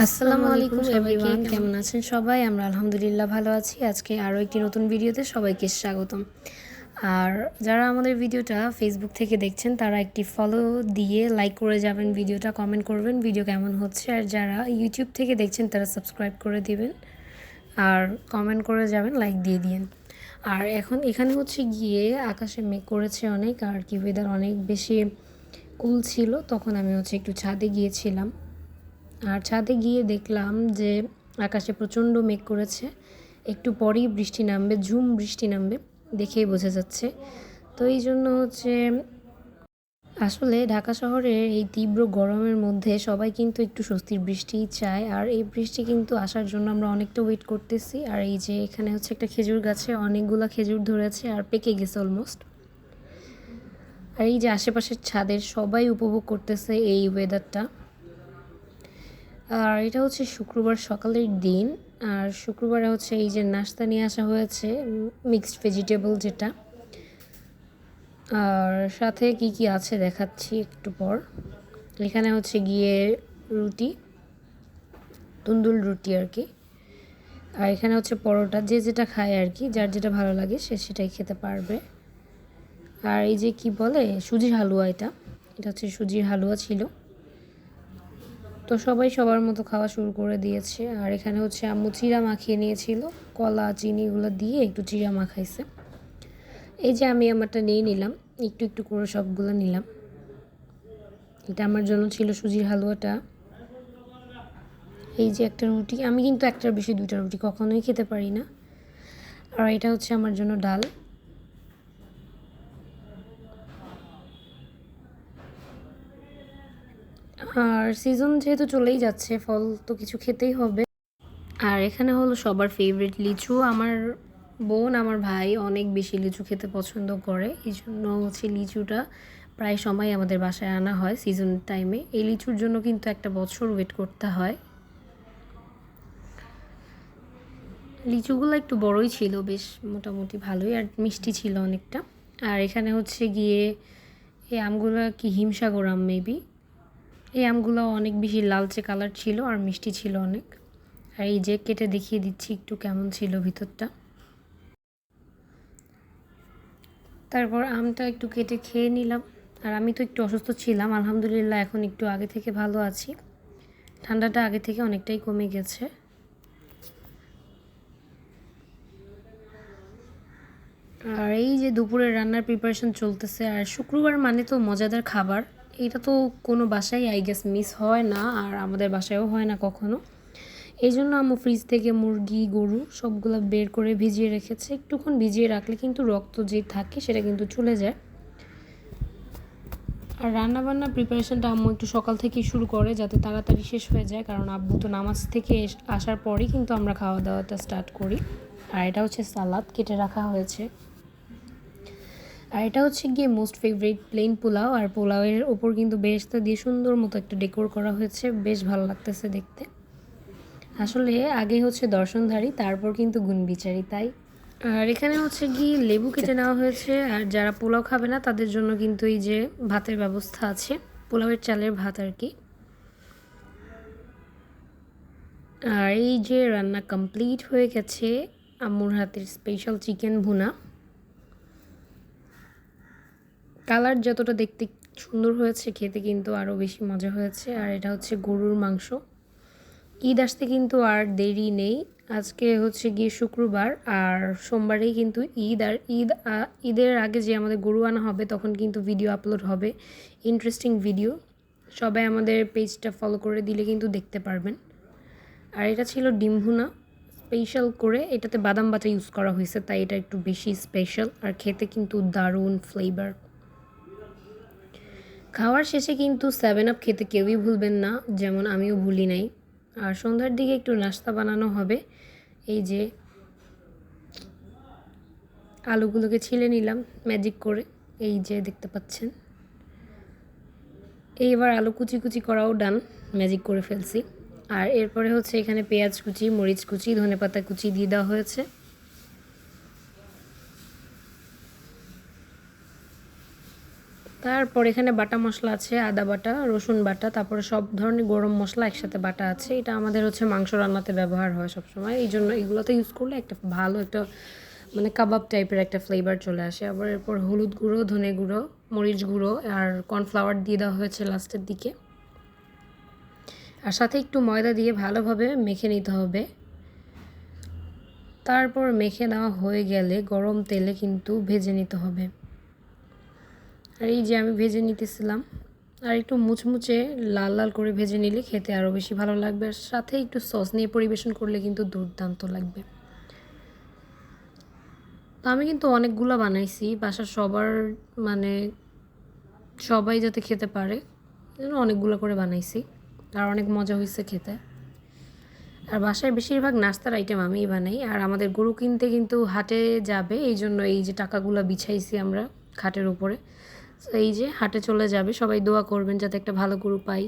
আসসালামু আলাইকুম এভরিওয়ান, কেমন আছেন সবাই? আমরা আলহামদুলিল্লাহ ভালো আছি। আজকে আরও একটি নতুন ভিডিওতে সবাইকে স্বাগতম। আর যারা আমাদের ভিডিওটা ফেসবুক থেকে দেখছেন তারা একটি ফলো দিয়ে লাইক করে যাবেন, ভিডিওটা কমেন্ট করবেন ভিডিও কেমন হচ্ছে। আর যারা ইউটিউব থেকে দেখছেন তারা সাবস্ক্রাইব করে দিবেন আর কমেন্ট করে যাবেন, লাইক দিয়ে দিন। আর এখন এখানে হচ্ছে গিয়ে আকাশে মেঘ করেছে অনেক, আর কি ওয়েদার অনেক বেশি কুল ছিল। তখন আমি হচ্ছে একটু ছাদে গিয়েছিলাম, আর ছাদে গিয়ে দেখলাম যে আকাশে প্রচণ্ড মেঘ করেছে, একটু পরেই বৃষ্টি নামবে, ঝুম বৃষ্টি নামবে, দেখেই বোঝা যাচ্ছে। তো এই জন্য হচ্ছে আসলে ঢাকা শহরের এই তীব্র গরমের মধ্যে সবাই কিন্তু একটু স্বস্তির বৃষ্টিই চায়। আর এই বৃষ্টি কিন্তু আসার জন্য আমরা অনেকটা ওয়েট করতেছি। আর এই যে এখানে হচ্ছে একটা খেজুর গাছে অনেকগুলা খেজুর ধরেছে আর পেকে গেছে অলমোস্ট। আর এই যে আশেপাশের ছাদের সবাই উপভোগ করতেছে এই ওয়েদারটা। আর এটা হচ্ছে শুক্রবার সকালের দিন। আর শুক্রবারে হচ্ছে এই যে নাস্তা নিয়ে আসা হয়েছে, মিক্সড ভেজিটেবল যেটা। আর সাথে কি কি আছে দেখাচ্ছি একটু পর। এখানে হচ্ছে গিয়ে রুটি, তন্দুর রুটি আর কি। আর এখানে হচ্ছে পরোটা, যে যেটা খায় আর কি, যার যেটা ভালো লাগে সে সেটাই খেতে পারবে। আর এই যে কি বলে সুজির হালুয়া, এটা হচ্ছে সুজির হালুয়া ছিল। তো সবাই সবার মতো খাওয়া শুরু করে দিয়েছে। আর এখানে হচ্ছে আম্মু চিড়া মাখিয়ে নিয়েছিল, কলা চিনিগুলো দিয়ে একটু চিড়া মাখাইছে। এই যে আমি আমারটা নিয়ে নিলাম, একটু একটু করে সবগুলো নিলাম। এটা আমার জন্য ছিল সুজির হালুয়াটা। এই যে একটা রুটি, আমি কিন্তু একটার বেশি দুইটা রুটি কখনোই খেতে পারি না। আর এটা হচ্ছে আমার জন্য ডাল। আর সিজন যেহেতু চলেই যাচ্ছে, ফল তো কিছু খেতেই হবে। আর এখানে হলো সবার ফেভারিট লিচু। আমার বোন, আমার ভাই অনেক বেশি লিচু খেতে পছন্দ করে, এই জন্য হচ্ছে লিচুটা প্রায় সময় আমাদের বাসায় আনা হয় সিজন টাইমে। এই লিচুর জন্য কিন্তু একটা বছর ওয়েট করতে হয়। লিচুগুলো একটু বড়ই ছিল, বেশ মোটামুটি ভালোই, আর মিষ্টি ছিল অনেকটা। আর এখানে হচ্ছে গিয়ে এই আমগুলো কি হিমসাগর আম মেবি। এই আমগুলো অনেক বেশি লালচে কালার ছিল আর মিষ্টি ছিল অনেক। আর এই যে কেটে দেখিয়ে দিচ্ছি একটু কেমন ছিল ভিতরটা। তারপর আমটা একটু কেটে খেয়ে নিলাম। আর আমি তো একটু অসুস্থ ছিলাম, আলহামদুলিল্লাহ এখন একটু আগে থেকে ভালো আছি, ঠান্ডাটা আগে থেকে অনেকটাই কমে গেছে। আর এই যে দুপুরের রান্নার প্রিপারেশন চলতেছে। আর শুক্রবার মানে তো মজাদার খাবার, এটা তো কোনো বাসায় আই গেস মিস হয় না, আর আমাদের বাসায়ও হয় না কখনো। এই জন্য আম্মু ফ্রিজ থেকে মুরগি, গরু সবগুলো বের করে ভিজিয়ে রেখেছে। একটুক্ষণ ভিজিয়ে রাখলে কিন্তু রক্ত যে থাকে সেটা কিন্তু চলে যায়। আর রান্নাবান্নার প্রিপারেশনটা আম্মু একটু সকাল থেকেই শুরু করে, যাতে তাড়াতাড়ি শেষ হয়ে যায়, কারণ আব্বু তো নামাজ থেকে আসার পরেই কিন্তু আমরা খাওয়া দাওয়াটা স্টার্ট করি। আর এটা হচ্ছে সালাদ কেটে রাখা হয়েছে। আর এটা হচ্ছে গিয়ে মোস্ট ফেভারিট প্লেন পোলাও। আর পোলাওয়ের ওপর কিন্তু বেরেস্তা দিয়ে সুন্দর মতো একটা ডেকোর করা হয়েছে, বেশ ভালো লাগতেছে দেখতে। আসলে আগে হচ্ছে দর্শনধারী, তারপর কিন্তু গুণবিচারী, তাই। আর এখানে হচ্ছে গিয়ে লেবু কেটে নেওয়া হয়েছে। আর যারা পোলাও খাবে না তাদের জন্য কিন্তু এই যে ভাতের ব্যবস্থা আছে, পোলাওয়ের চালের ভাত আর কি। আর এই যে রান্না কমপ্লিট হয়ে গেছে, আম্মুর হাতের স্পেশাল চিকেন ভুনা। কালার যতটা দেখতে সুন্দর হয়েছে, খেতে কিন্তু আরও বেশি মজা হয়েছে। আর এটা হচ্ছে গরুর মাংস। ঈদ আসতে কিন্তু আর দেরি নেই, আজকে হচ্ছে গিয়ে শুক্রবার, আর সোমবারেই কিন্তু ঈদ। আর ঈদের আগে যে আমাদের গরু আনা হবে তখন কিন্তু ভিডিও আপলোড হবে, ইন্টারেস্টিং ভিডিও। সবাই আমাদের পেজটা ফলো করে দিলে কিন্তু দেখতে পারবেন। আর এটা ছিল ডিম ভুনা স্পেশাল করে, এটাতে বাদাম বাটা ইউজ করা হয়েছে, তাই এটা একটু বেশি স্পেশাল। আর খেতে কিন্তু দারুণ ফ্লেভার। খাওয়ার শেষে কিন্তু 7 আপ খেতে কেউই ভুলবেন না, যেমন আমিও ভুলি নাই। আর সন্ধ্যার দিকে একটু নাস্তা বানানো হবে। এই যে আলুগুলোকে ছিলে নিলাম ম্যাজিক করে, এই যে দেখতে পাচ্ছেন। এইবার আলু কুচি কুচি করাও ডান, ম্যাজিক করে ফেলছি। আর এরপরে হচ্ছে এখানে পেঁয়াজ কুচি, মরিচ কুচি, ধনেপাতা কুচি দিয়ে দেওয়া হয়েছে। তারপর এখানে বাটা মশলা আছে, আদা বাটা, রসুন বাটা, তারপরে সব ধরনের গরম মশলা একসাথে বাটা আছে। এটা আমাদের হচ্ছে মাংস রান্নাতে ব্যবহার হয় সবসময়, এই জন্য এগুলোতে ইউজ করলে একটা ভালো একটা মানে কাবাব টাইপের একটা ফ্লেভার চলে আসে। আবার এরপর হলুদ গুঁড়ো, ধনে গুঁড়ো, মরিচ গুঁড়ো আর কর্নফ্লাওয়ার দিয়ে দেওয়া হয়েছে লাস্টের দিকে। আর সাথে একটু ময়দা দিয়ে ভালোভাবে মেখে নিতে হবে। তারপর মেখে নেওয়া হয়ে গেলে গরম তেলে কিন্তু ভেজে নিতে হবে। আর এই যে আমি ভেজে নিতেছিলাম, আর একটু মুচমুচে লাল লাল করে ভেজে নিলে খেতে আরও বেশি ভালো লাগবে। আর সাথে একটু সস নিয়ে পরিবেশন করলে কিন্তু দুর্দান্ত লাগবে। তো আমি কিন্তু অনেকগুলো বানাইছি বাসার সবার, মানে সবাই যাতে খেতে পারে জন্য অনেকগুলো করে বানাইছি, আর অনেক মজা হয়েছে খেতে। আর বাসায় বেশিরভাগ নাস্তার আইটেম আমিই বানাই। আর আমাদের গরু কিনতে কিন্তু হাটে যাবে, এই জন্য এই যে টাকাগুলো বিছাইছি আমরা খাটের উপরে। তো এই যে হাটে চলে যাবে, সবাই দোয়া করবেন যাতে একটা ভালো গরু পাই।